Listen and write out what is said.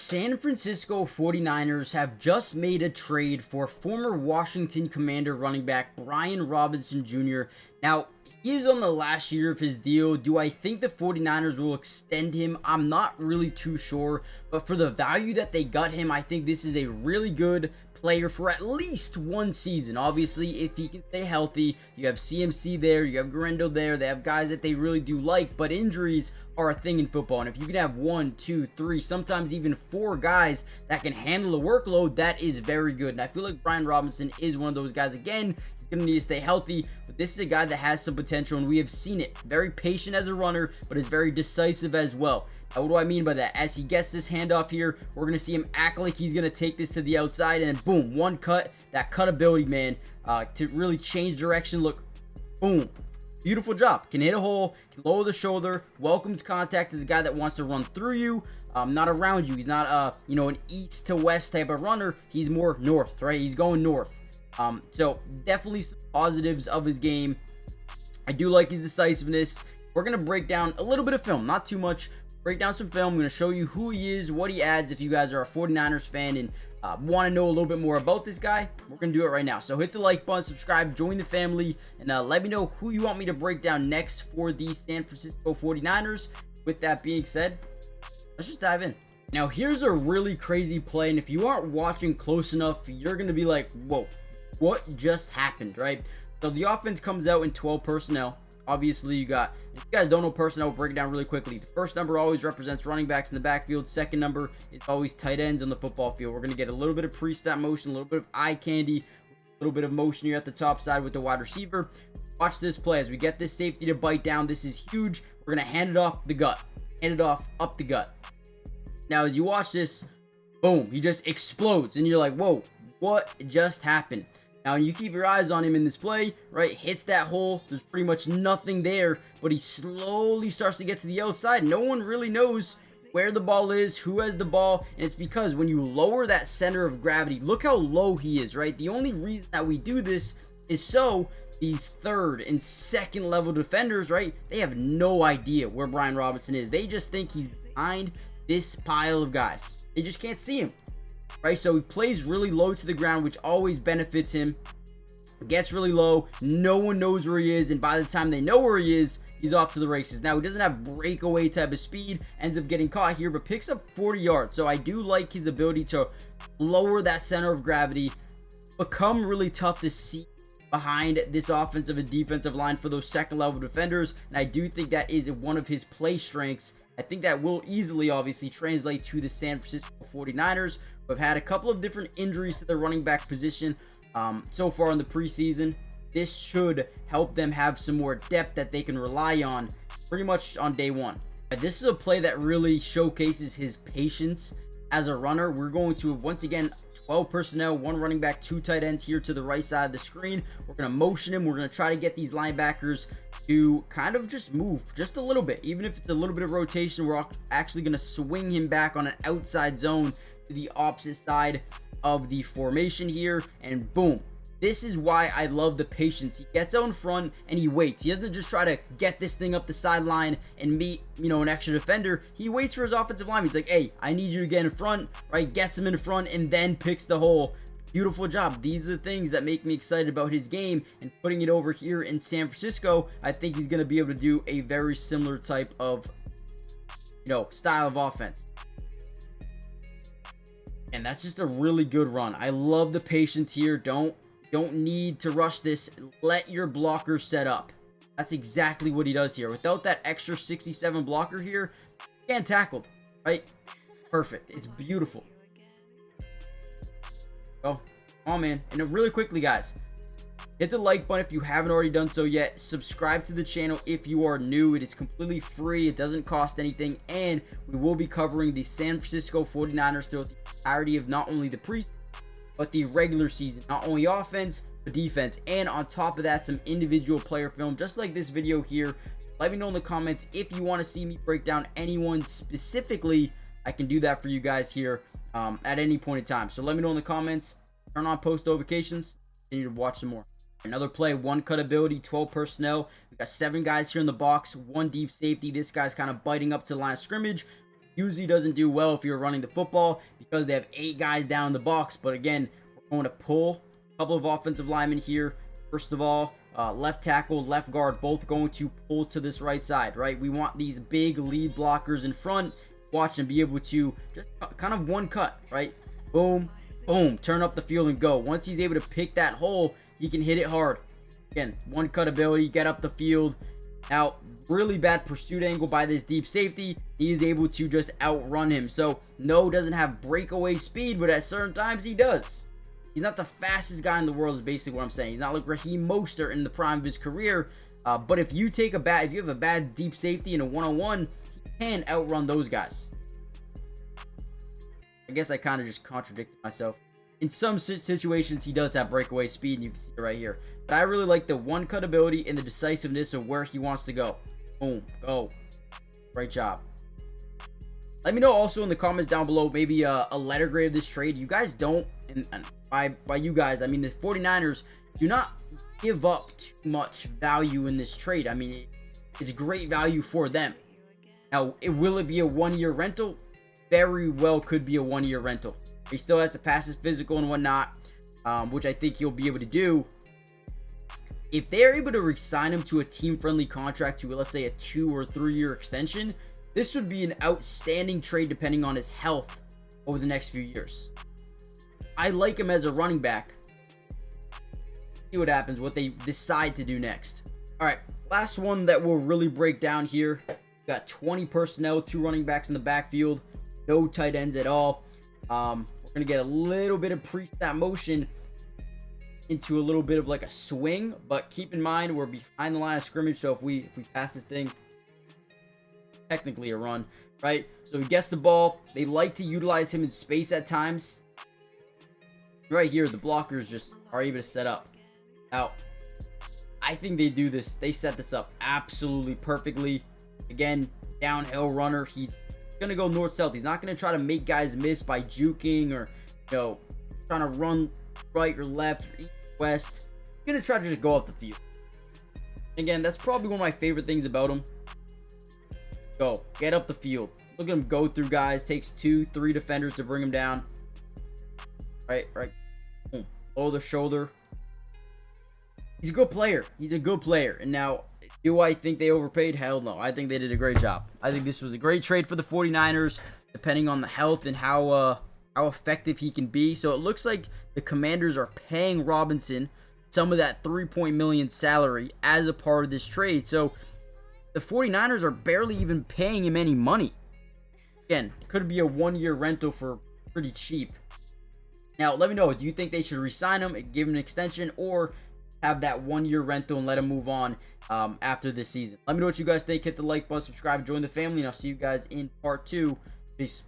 San Francisco 49ers have just made a trade for former Washington Commander running back Brian Robinson Jr. Now, he is on the last year of his deal. Do I think the 49ers will extend him? I'm not really too sure, but for the value that they got him, I think this is a really good player for at least one season. Obviously, if he can stay healthy, you have CMC there, you have Grendo there, they have guys that they really do like, but injuries are a thing in football, and if you can have 1, 2, 3, sometimes even 4 guys that can handle the workload, that is very good. And I feel like Brian Robinson is one of those guys. Again, he's going to need to stay healthy, but this is a guy that has some potential, and we have seen it. Very patient as a runner, but is very decisive as well. Now, what do I mean by that? As he gets this handoff here, we're going to see him act like he's going to take this to the outside, and then boom, one cut. That cut ability, man, to really change direction. Look, boom. Beautiful job. Can hit a hole, can lower the shoulder, welcomes contact as a guy that wants to run through you, not around you. He's not, an east to west type of runner. He's more north, right? He's going north. So definitely some positives of his game. I do like his decisiveness. We're going to break down a little bit of film, not too much. Break down some film. I'm going to show you who he is, what he adds. If you guys are a 49ers fan and want to know a little bit more about this guy, we're going to do it right now. So hit the like button, subscribe, join the family, and let me know who you want me to break down next for the San Francisco 49ers. With that being said, let's just dive in. Now, here's a really crazy play, and if you aren't watching close enough, you're going to be like, whoa, what just happened, right? So the offense comes out in 12 personnel. Obviously, if you guys don't know personnel, we'll break it down really quickly. The first number always represents running backs in the backfield. Second number is always tight ends on the football field. We're going to get a little bit of pre-snap motion, a little bit of eye candy, a little bit of motion here at the top side with the wide receiver. Watch this play as we get this safety to bite down. This is huge. We're going to hand it off the gut. Hand it off up the gut. Now, as you watch this, boom, he just explodes. And you're like, whoa, what just happened? Now, you keep your eyes on him in this play, right? Hits that hole. There's pretty much nothing there, but he slowly starts to get to the outside. No one really knows where the ball is, who has the ball, and it's because when you lower that center of gravity, look how low he is, right? The only reason that we do this is so these third and second level defenders, right? They have no idea where Brian Robinson is. They just think he's behind this pile of guys. They just can't see him. Right, so he plays really low to the ground, which always benefits him. Gets really low, no one knows where he is, and by the time they know where he is, he's off to the races. Now, he doesn't have breakaway type of speed, ends up getting caught here, but picks up 40 yards. So I do like his ability to lower that center of gravity, become really tough to see behind this offensive and defensive line for those second level defenders, and I do think that is one of his play strengths. I think that will easily, obviously, translate to the San Francisco 49ers, who have had a couple of different injuries to their running back position so far in the preseason. This should help them have some more depth that they can rely on pretty much on day one. This is a play that really showcases his patience as a runner. We're going to, once again, 12 personnel, 1 running back, 2 tight ends here to the right side of the screen. We're going to motion him. We're going to try to get these linebackers to kind of just move just a little bit. Even if it's a little bit of rotation, we're actually going to swing him back on an outside zone to the opposite side of the formation here. And boom. This is why I love the patience. He gets out in front and he waits. He doesn't just try to get this thing up the sideline and meet, an extra defender. He waits for his offensive line. He's like, hey, I need you to get in front, right? Gets him in front and then picks the hole. Beautiful job. These are the things that make me excited about his game, and putting it over here in San Francisco, I think he's going to be able to do a very similar type of, style of offense. And that's just a really good run. I love the patience here. Don't need to rush this. Let your blocker set up. That's exactly what he does here. Without that extra 67 blocker here, you can't tackle, right? Perfect. It's beautiful. Oh, come on, man. And really quickly, guys, hit the like button if you haven't already done so yet. Subscribe to the channel if you are new. It is completely free. It doesn't cost anything. And we will be covering the San Francisco 49ers throughout the entirety of not only the preseason, but the regular season. Not only offense, but defense. And on top of that, some individual player film, just like this video here. So let me know in the comments if you want to see me break down anyone specifically. I can do that for you guys here at any point in time. So let me know in the comments. Turn on post notifications. Continue to watch some more. Another play, 1 cut ability, 12 personnel. We got 7 guys here in the box, 1 deep safety. This guy's kind of biting up to the line of scrimmage. Usually doesn't do well if you're running the football because they have 8 guys down in the box. But again, we're going to pull a couple of offensive linemen here. First of all, left tackle, left guard, both going to pull to this right side, right? We want these big lead blockers in front. Watch them be able to just kind of one cut, right? Boom, boom, turn up the field and go. Once he's able to pick that hole, he can hit it hard. Again, one cut ability, get up the field. Now, really bad pursuit angle by this deep safety. He is able to just outrun him. So, no, doesn't have breakaway speed, but at certain times he does. He's not the fastest guy in the world is basically what I'm saying. He's not like Raheem Mostert in the prime of his career. But if you have a bad deep safety in a one-on-one, he can outrun those guys. I guess I kind of just contradicted myself. In some situations, he does have breakaway speed, and you can see it right here. But I really like the one-cut ability and the decisiveness of where he wants to go. Boom, go. Great job. Let me know also in the comments down below, maybe a letter grade of this trade. You guys don't, and by you guys, I mean the 49ers, do not give up too much value in this trade. I mean, it's great value for them. Now, will it be a 1-year rental? Very well could be a 1-year rental. He still has to pass his physical and whatnot, which I think he'll be able to do. If they're able to re-sign him to a team-friendly contract to, let's say, a 2 or 3-year extension, this would be an outstanding trade depending on his health over the next few years. I like him as a running back. See what happens, what they decide to do next. All right, last one that we'll really break down here. We got 20 personnel, 2 running backs in the backfield, no tight ends at all. We're going to get a little bit of pre-snap motion into a little bit of like a swing, but keep in mind we're behind the line of scrimmage, so if we pass this thing, technically a run, right? So he gets the ball. They like to utilize him in space at times. Right here, the blockers just are able to set up. Now, I think they do this. They set this up absolutely perfectly. Again, downhill runner. He's going to go north-south. He's not going to try to make guys miss by juking or, you know, trying to run right or left or east or west. He's going to try to just go up the field. Again, that's probably one of my favorite things about him. Go. Get up the field. Look at him go through guys. Takes 2-3 defenders to bring him down. Right. Boom. Below the shoulder. He's a good player. He's a good player. And now, do I think they overpaid? Hell no. I think they did a great job. I think this was a great trade for the 49ers, depending on the health and how effective he can be. So it looks like the Commanders are paying Robinson some of that $3 million salary as a part of this trade. So the 49ers are barely even paying him any money. Again, could be a 1-year rental for pretty cheap. Now, let me know. Do you think they should re-sign him, give him an extension, or have that 1-year rental and let him move on after this season? Let me know what you guys think. Hit the like button, subscribe, join the family, and I'll see you guys in part 2. Peace.